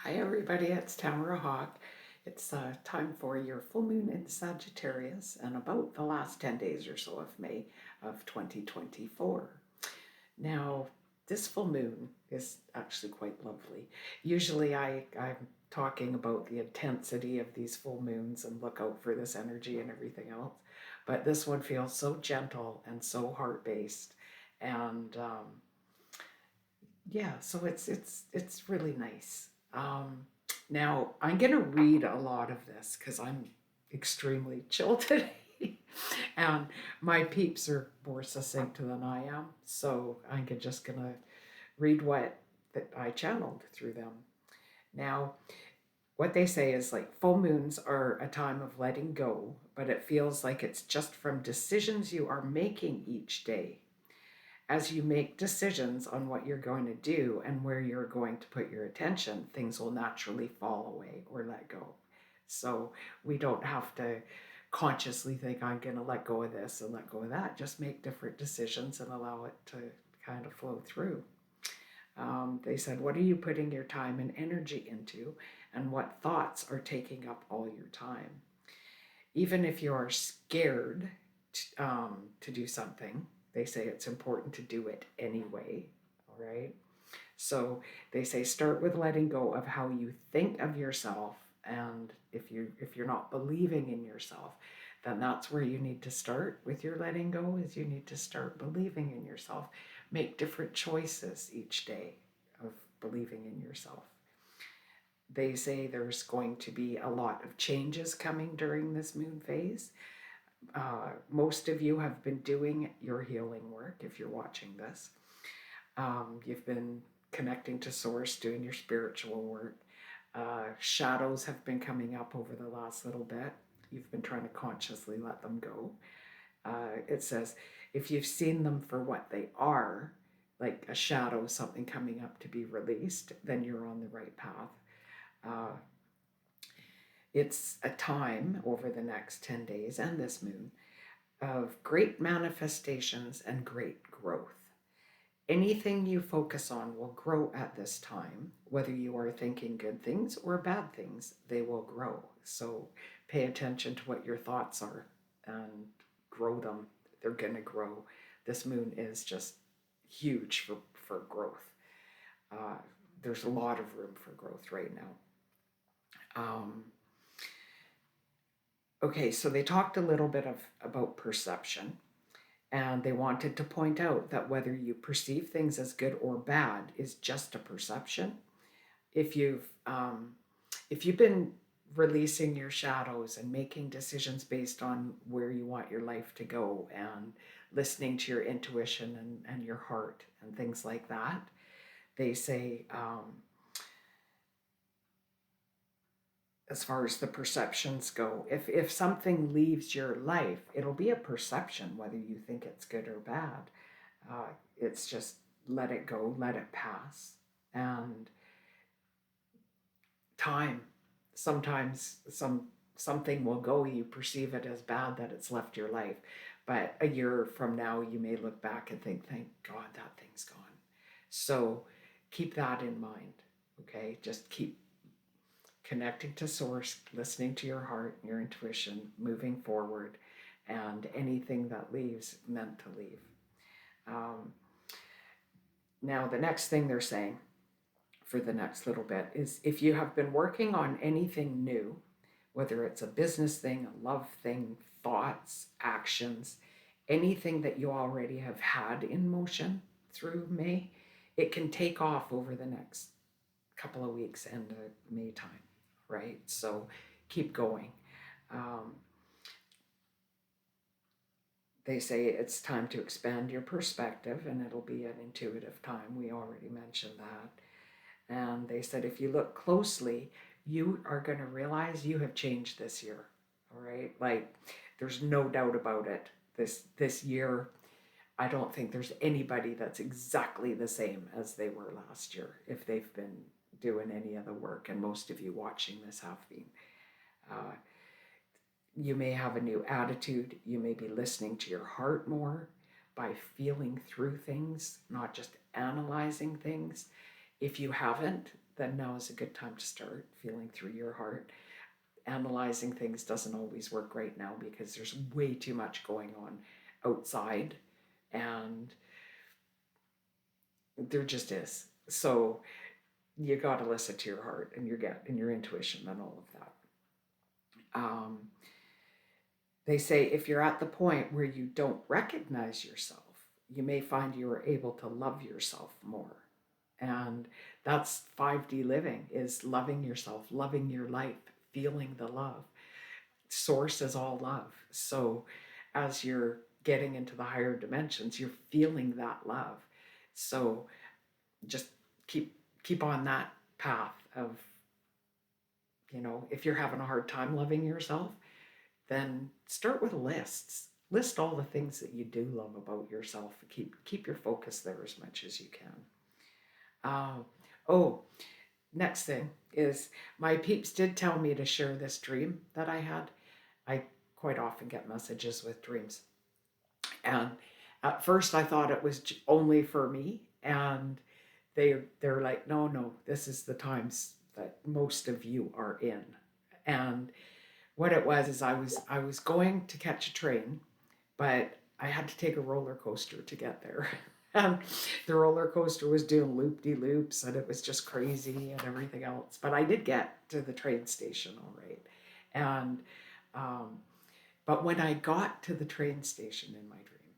Hi everybody, it's Tamara Hawk. It's time for your full moon in Sagittarius and about the last 10 days or so of May of 2024. Now, this full moon is actually quite lovely. Usually I'm talking about the intensity of these full moons and look out for this energy and everything else. But this one feels so gentle and so heart-based. And yeah, so it's really nice. Now I'm gonna read a lot of this because I'm extremely chill today, and my peeps are more succinct than I am. So just gonna read what that I channeled through them. Now, what they say is like full moons are a time of letting go, but it feels like it's just from decisions you are making each day. As you make decisions on what you're going to do and where you're going to put your attention, things will naturally fall away or let go. So we don't have to consciously think, I'm going to let go of this and let go of that. Just make different decisions and allow it to kind of flow through. They said, what are you putting your time and energy into, and what thoughts are taking up all your time? Even if you are scared to do something, they say it's important to do it anyway. All right. So they say start with letting go of how you think of yourself, and if you're not believing in yourself, then that's where you need to start with your letting go. Is you need to start believing in yourself. Make different choices each day of believing in yourself. They say there's going to be a lot of changes coming during this moon phase. Most of you have been doing your healing work if you're watching this. You've been connecting to Source, doing your spiritual work. Shadows have been coming up over the last little bit. You've been trying to consciously let them go. It says, if you've seen them for what they are, like a shadow, something coming up to be released, then you're on the right path. It's a time over the next 10 days and this moon of great manifestations and great growth. Anything you focus on will grow at this time. Whether you are thinking good things or bad things, they will grow. So pay attention to what your thoughts are and grow them. They're going to grow. This moon is just huge for growth. There's a lot of room for growth right now. Okay, so they talked a little bit about perception, and they wanted to point out that whether you perceive things as good or bad is just a perception. If you've been releasing your shadows and making decisions based on where you want your life to go and listening to your intuition and your heart and things like that, they say as far as the perceptions go, if something leaves your life, it'll be a perception, whether you think it's good or bad. It's just let it go, let it pass. And time, sometimes something will go, you perceive it as bad that it's left your life. But a year from now, you may look back and think, thank God that thing's gone. So keep that in mind, okay? Just keep connecting to Source, listening to your heart, your intuition, moving forward, and anything that leaves meant to leave. Now, the next thing they're saying for the next little bit is if you have been working on anything new, whether it's a business thing, a love thing, thoughts, actions, anything that you already have had in motion through May, it can take off over the next couple of weeks and May time, right? So keep going. They say it's time to expand your perspective, and it'll be an intuitive time. We already mentioned that. And they said if you look closely, you are going to realize you have changed this year. All right? Like there's no doubt about it. This year, I don't think there's anybody that's exactly the same as they were last year if they've been doing any of the work, and most of you watching this have been. You may have a new attitude. You may be listening to your heart more by feeling through things, not just analyzing things. If you haven't, then now is a good time to start feeling through your heart. Analyzing things doesn't always work right now because there's way too much going on outside, and there just is. So you got to listen to your heart and your gut and your intuition and all of that. Um, they say if you're at the point where you don't recognize yourself, you may find you are able to love yourself more. And that's 5D living, is loving yourself, loving your life, feeling the love. Source is all love. So as you're getting into the higher dimensions, you're feeling that love. So just keep on that path of, if you're having a hard time loving yourself, then start with lists. List all the things that you do love about yourself. Keep your focus there as much as you can. Oh, next thing is, my peeps did tell me to share this dream that I had. I quite often get messages with dreams. And at first I thought it was only for me. And they're like, no, this is the times that most of you are in. And what it was is I was going to catch a train, but I had to take a roller coaster to get there. And the roller coaster was doing loop-de-loops, and it was just crazy and everything else. But I did get to the train station all right. And but when I got to the train station in my dream,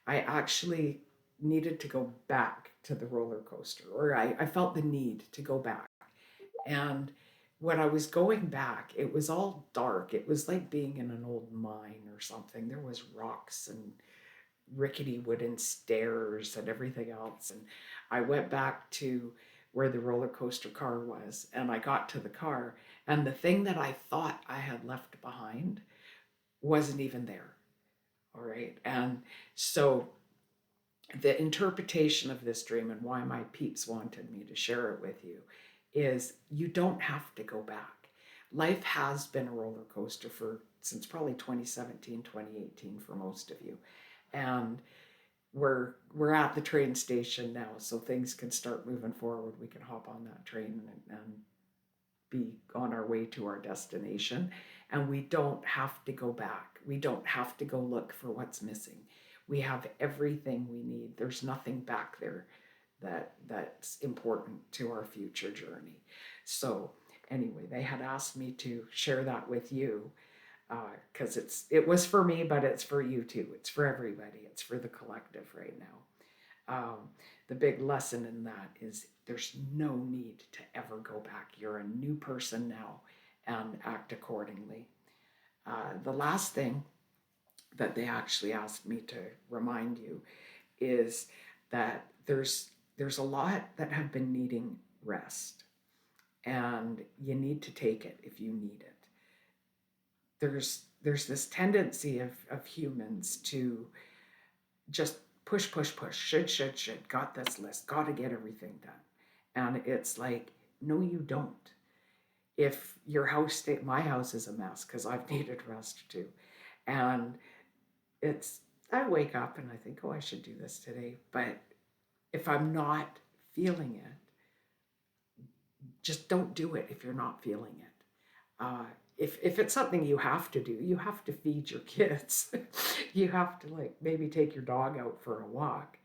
I actually needed to go back to the roller coaster, or I felt the need to go back. And when I was going back, it was all dark. It was like being in an old mine or something. There was rocks and rickety wooden stairs and everything else. And I went back to where the roller coaster car was, and I got to the car, and the thing that I thought I had left behind wasn't even there. All right. And so the interpretation of this dream, and why my peeps wanted me to share it with you, is you don't have to go back. Life has been a roller coaster since probably 2017, 2018 for most of you. And we're at the train station now, so things can start moving forward. We can hop on that train and be on our way to our destination. And we don't have to go back. We don't have to go look for what's missing. We have everything we need. There's nothing back there that's important to our future journey. So anyway, they had asked me to share that with you, because it was for me, but it's for you too. It's for everybody. It's for the collective right now. The big lesson in that is there's no need to ever go back. You're a new person now, and act accordingly. The last thing that they actually asked me to remind you is that there's a lot that have been needing rest, and you need to take it if you need it. There's this tendency of humans to just push, should, got this list, got to get everything done. And it's like, no, you don't. If your house, my house is a mess because I've needed rest too. And I wake up and I think, oh, I should do this today. But if I'm not feeling it, just don't do it if you're not feeling it. If it's something you have to do, you have to feed your kids. You have to maybe take your dog out for a walk.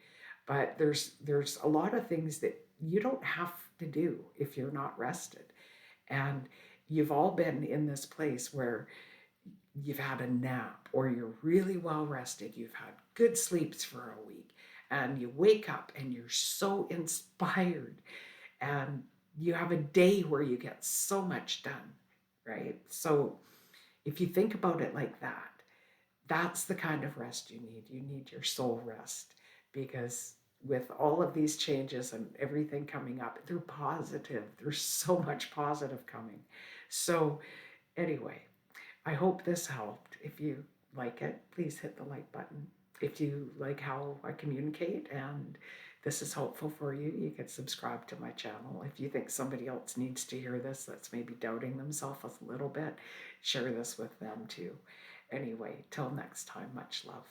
But there's a lot of things that you don't have to do if you're not rested. And you've all been in this place where you've had a nap, or you're really well rested. You've had good sleeps for a week, and you wake up and you're so inspired, and you have a day where you get so much done, right? So if you think about it like that, that's the kind of rest you need. You need your soul rest, because with all of these changes and everything coming up, they're positive. There's so much positive coming. So anyway, I hope this helped. If you like it, please hit the like button. If you like how I communicate and this is helpful for you, you can subscribe to my channel. If you think somebody else needs to hear this that's maybe doubting themselves a little bit, share this with them too. Anyway, till next time, much love.